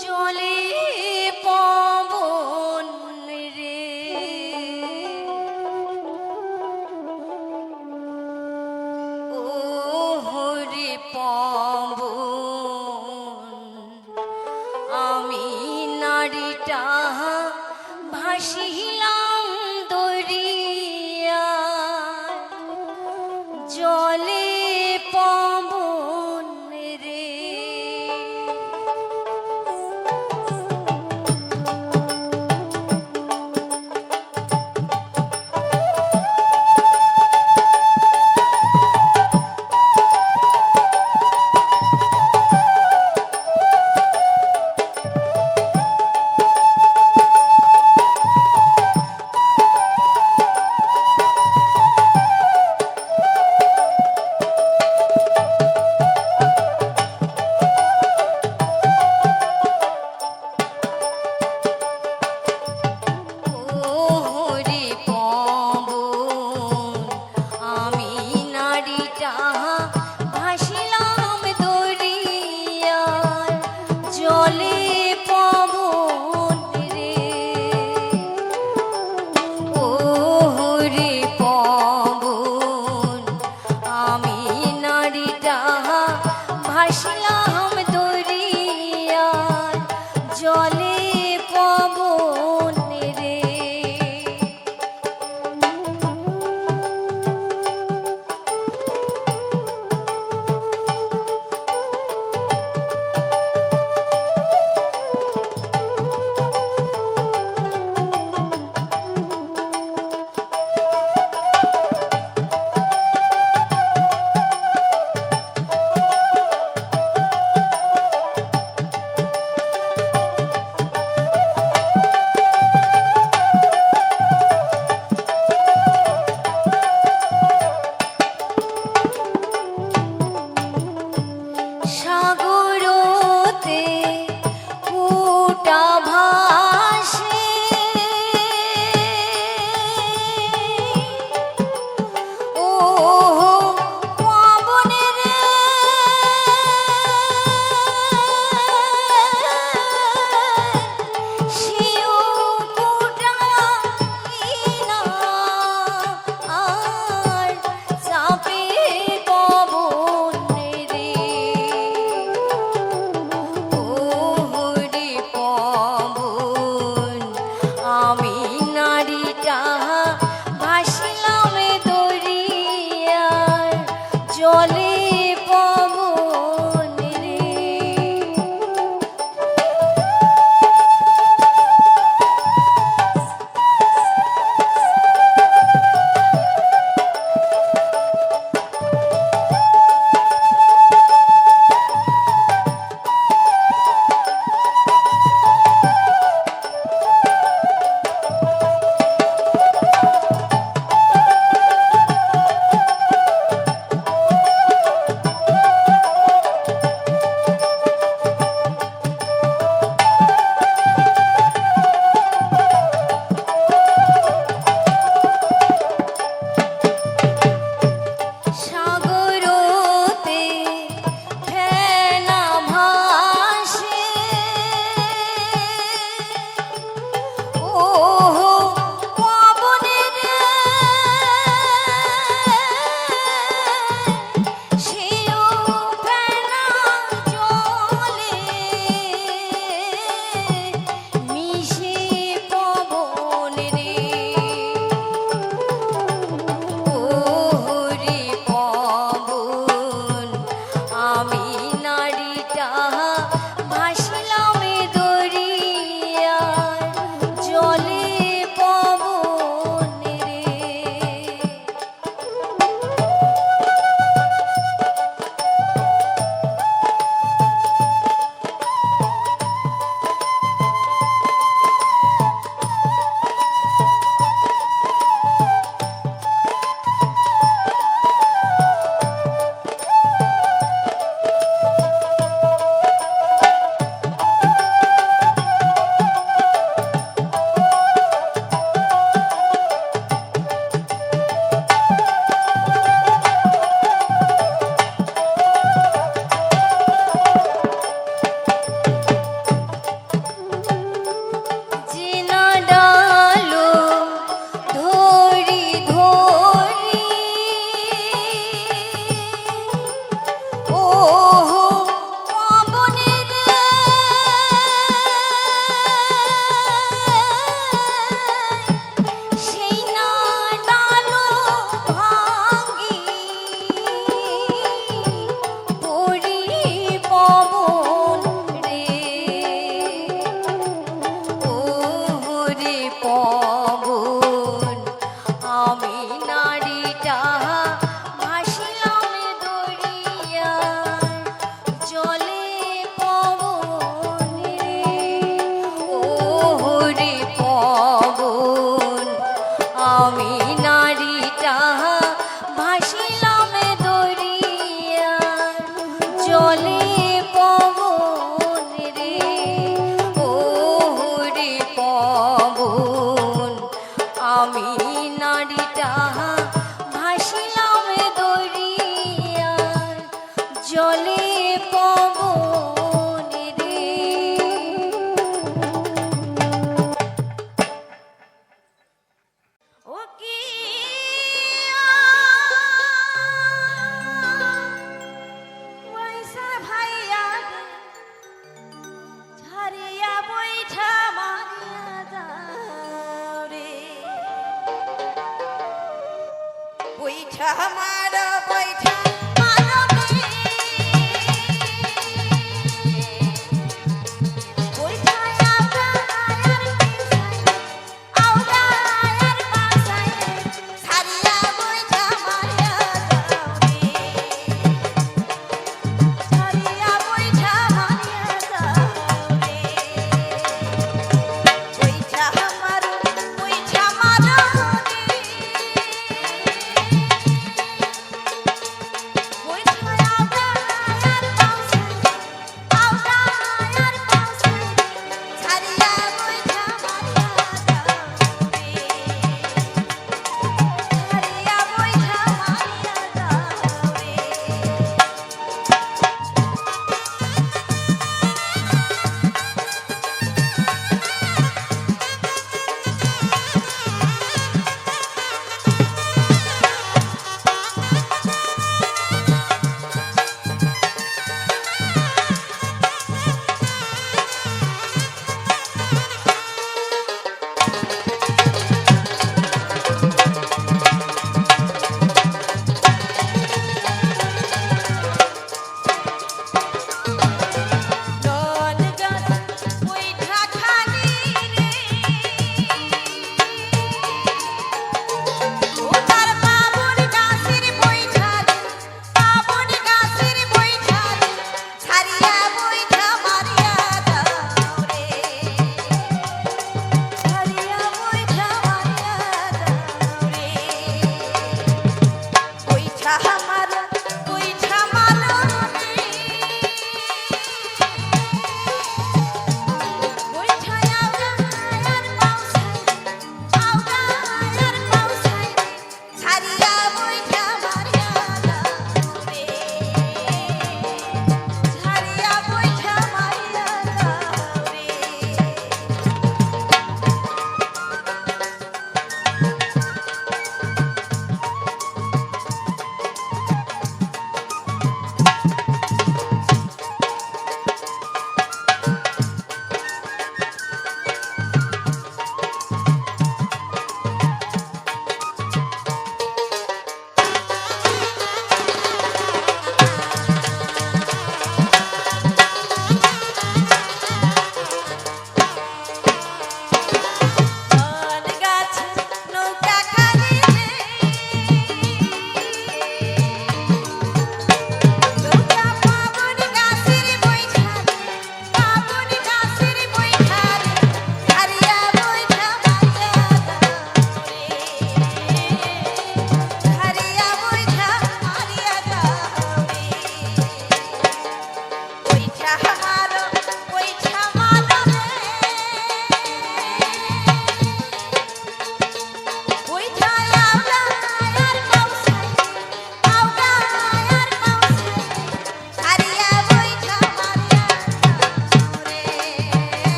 জলে পবন রে ও হরি পবন আমি নারীটা ভাসিলাম দরিয়া জলে পবন রে মারো বৈঠা মারো রে বৈঠায় আওড়ায় আর পাশায় সারিয়া বৈঠা মারিয়া যাও রে ছাড়িয়া বৈঠা মারিয়া যাও রে বৈঠা মারো বৈঠা মারো রে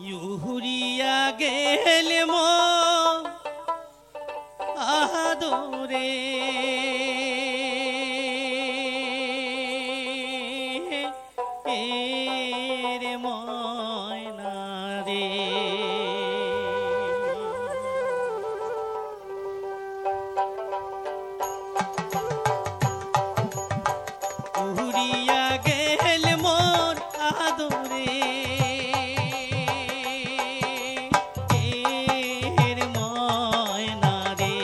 উহুরিয়া গেলে মো আদরে রে ময়না রে উহুরিয়া গেলে মোর আদরে রে ময়না রে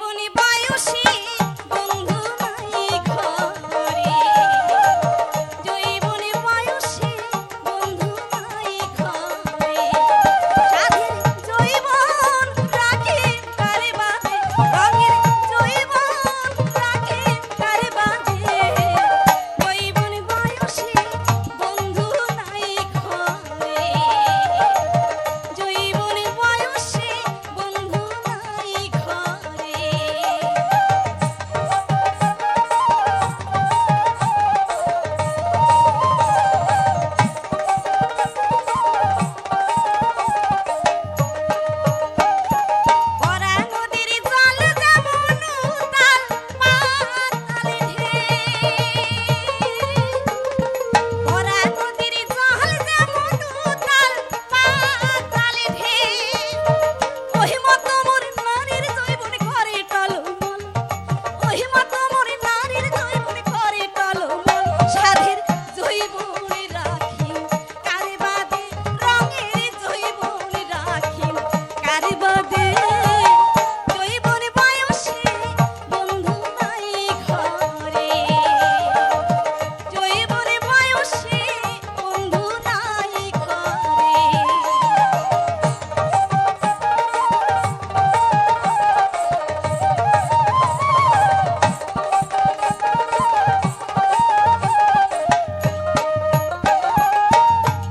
জৈবনী বয়সী বন্ধু নাই ঘরে জৈবনী বয়সী বন্ধু নাই ঘরে সাধের জৈবন রাখে কারে বাঁধে রঙের জৈবন রাখে কারে বাঁধে জৈবনী বয়সী বন্ধু নাই ঘরে জৈবনী বয়সী বন্ধু নাই ঘরে ভরা নদীর জল যেমন উতাল পাতালে ভরা নদীর জল যেমন উতাল পাতালে ওহি মতো মোর নারীর জৈবন ঘরে টলমল ওহি মতো মোর নারীর জৈবন ঘরে টলমল সাধের জৈবন রাখি কারে বাদে রঙের জৈবন রাখি কারে বাদে জৈবন বয়সে বন্ধু নাই ঘরে জৈবন বয়সে বন্ধু নাই ঘরে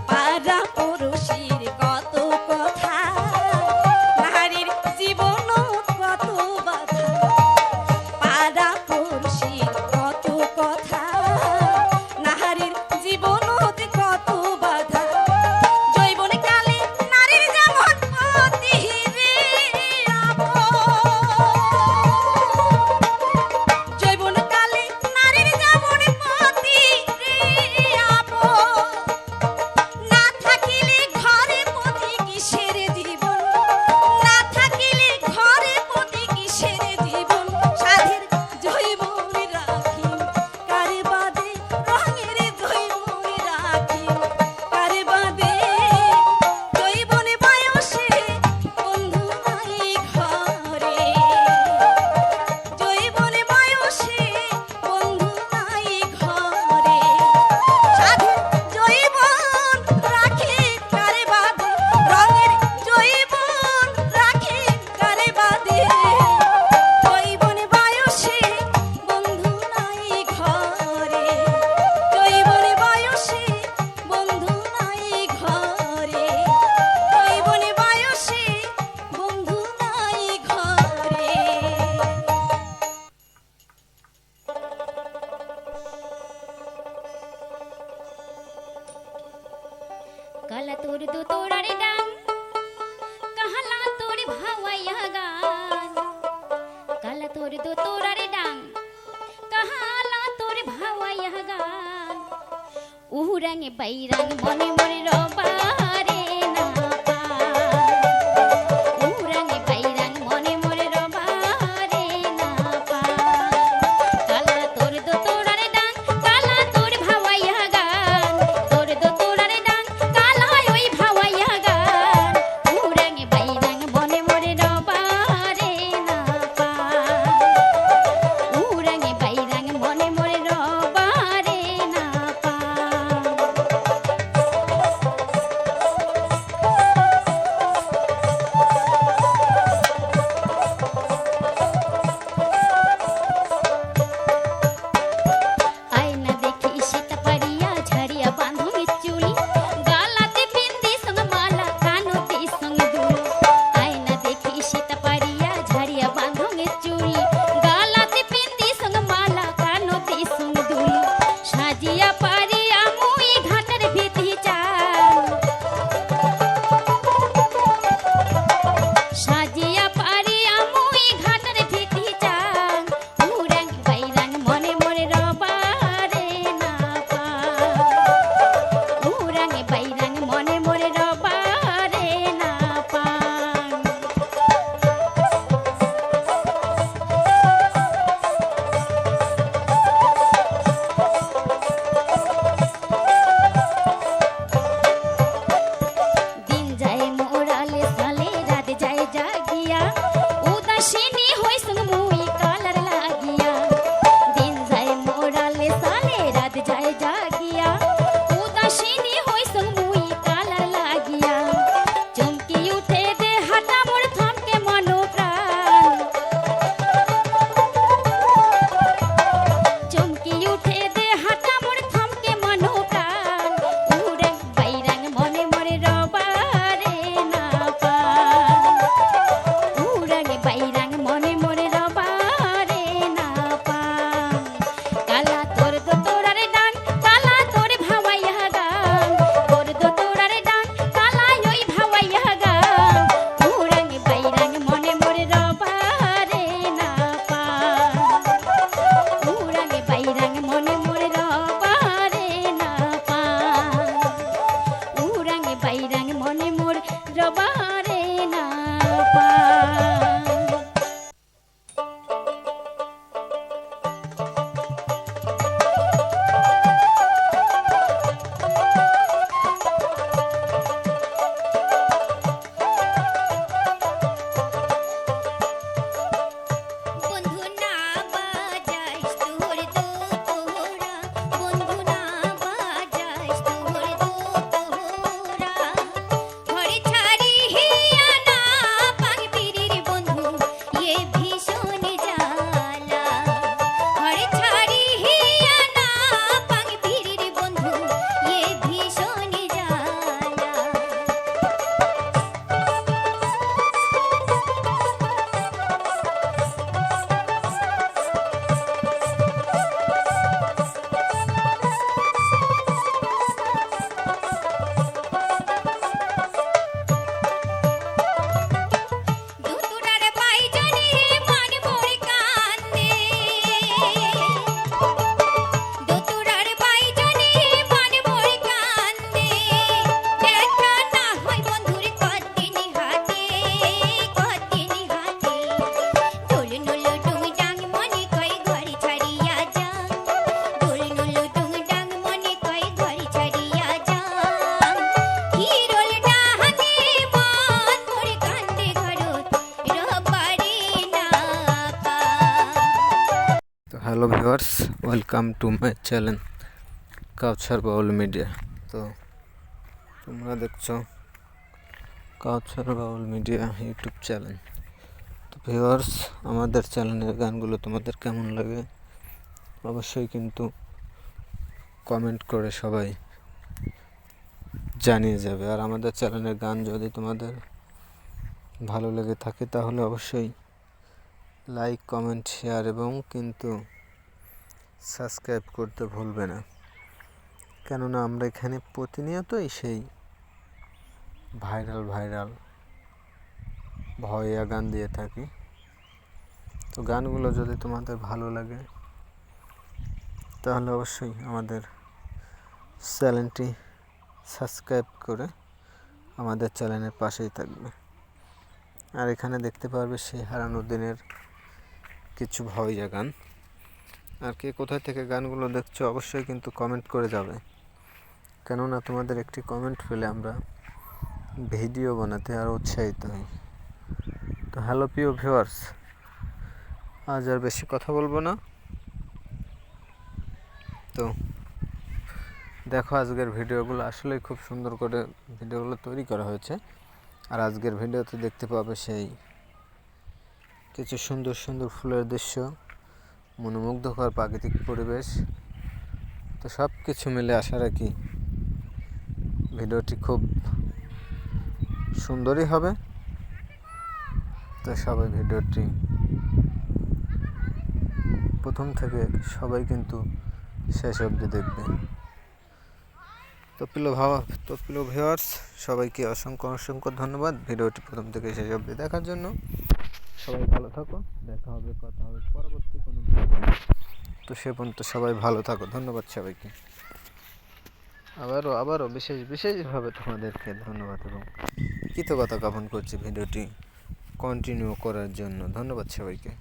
পাড়া পড়শির কত কথা নারীর জীবন কত বাধা পাড়া পড়শির কত কথা নারীর জীবন কত বাধা জৈবন কালে নারীর যেমন পতি রে জৈবন কালে নারীর যেমন পতি রে না থাকিলে ঘরে পতি কিসের জীবন না থাকিলে ঘরে পতি কিসের জীবন সাধের জৈবন রাখি কারে বাদে রঙের জৈবন রাখি কারে বাদে জৈবন বয়সে বন্ধু নাই ঘরে জৈবন বয়সে বন্ধু নাই ঘরে সাধের জৈবন রাখে কারে বাঁধে রঙের জৈবন রাখে কারে বাঁধে জৈবন বয়সে বন্ধু নাই ঘরে জৈবন বয়সে বন্ধু নাই ঘরে জৈবন বয়সে বন্ধু নাই ঘরে কালা তোর দু তোড়ারে ডাং কাহালা তোর ভাওয়াইয়া গান কালা তোর দু তোড়ারে ডাং কাহালা তোর ভাওয়াইয়া গান উহুরাঙে বাইরাং মনে মনে রবারে না পায় উহুরাঙে বাইরাং মনে মনে রবারে না পায় কালা তোর দু তোড়ারে ডাং কালা তোর ভাওয়াইয়া গান তোর দু তোড়ারে ডাং কালা ওই ভাওয়াইয়া গান উহুরাঙে বাইরাং মনে মনে রবারে না পায় উহুরাঙে বাইরাং মনে মনে রবারে না পায় hello viewers, welcome to my channel Kawsar Baul media. তো তোমরা দেখছো কাউছার বাউল মিডিয়া ইউটিউব চ্যানেল। তো ভিউয়ার্স, আমাদের চ্যানেলের গানগুলো তোমাদের কেমন লাগে অবশ্যই কিন্তু কমেন্ট করে সবাই জানিয়ে যাবে। আর আমাদের চ্যানেলের গান যদি তোমাদের ভালো লেগে থাকে তাহলে অবশ্যই লাইক, কমেন্ট, শেয়ার এবং কিন্তু সাবস্ক্রাইব করতে ভুলবে না, কেননা আমরা এখানে প্রতিনিয়তই সেই ভাইরাল ভয়া গান দিয়ে থাকি। তো গানগুলো যদি তোমাদের ভালো লাগে তাহলে অবশ্যই আমাদের চ্যানেলটি সাবস্ক্রাইব করে আমাদের চ্যানেলের পাশেই থাকবে। আর এখানে দেখতে পারবে সেই হারানো দিনের কিছু ভয়া গান। আর কে কোথায় থেকে গানগুলো দেখছো অবশ্যই কিন্তু কমেন্ট করে যাবে, কেননা তোমাদের একটি কমেন্ট পেলে আমরা ভিডিও বানাতে আরও উৎসাহিত হই। তো হ্যালো প্রিয় ভিউয়ার্স, আজ আর বেশি কথা বলবো না। তো দেখো, আজকের ভিডিওগুলো আসলেই খুব সুন্দর করে ভিডিওগুলো তৈরি করা হয়েছে। আর আজকের ভিডিওতে দেখতে পাবে সেই কিছু সুন্দর সুন্দর ফুলের দৃশ্য, মনোমুগ্ধকর প্রাকৃতিক পরিবেশ। তো সব কিছু মিলে আশা রাখি ভিডিওটি খুব সুন্দরই হবে। তো সবাই ভিডিওটি প্রথম থেকে সবাই কিন্তু শেষ অবধি দেখবে। তো প্রিয় ভিউয়ার্স, সবাইকে অসংখ্য ধন্যবাদ ভিডিওটি প্রথম থেকে শেষ অবধি দেখার জন্য। সবাই ভালো থাকো, দেখা হবে, কথা হবে পরবর্তী কোনো ভিডিও। তো সে পর্যন্ত সবাই ভালো থাকো, ধন্যবাদ সবাইকে। আবারও বিশেষভাবে তোমাদেরকে ধন্যবাদ এবং কৃতজ্ঞতা জ্ঞাপন করছি ভিডিওটি কন্টিনিউ করার জন্য। ধন্যবাদ সবাইকে।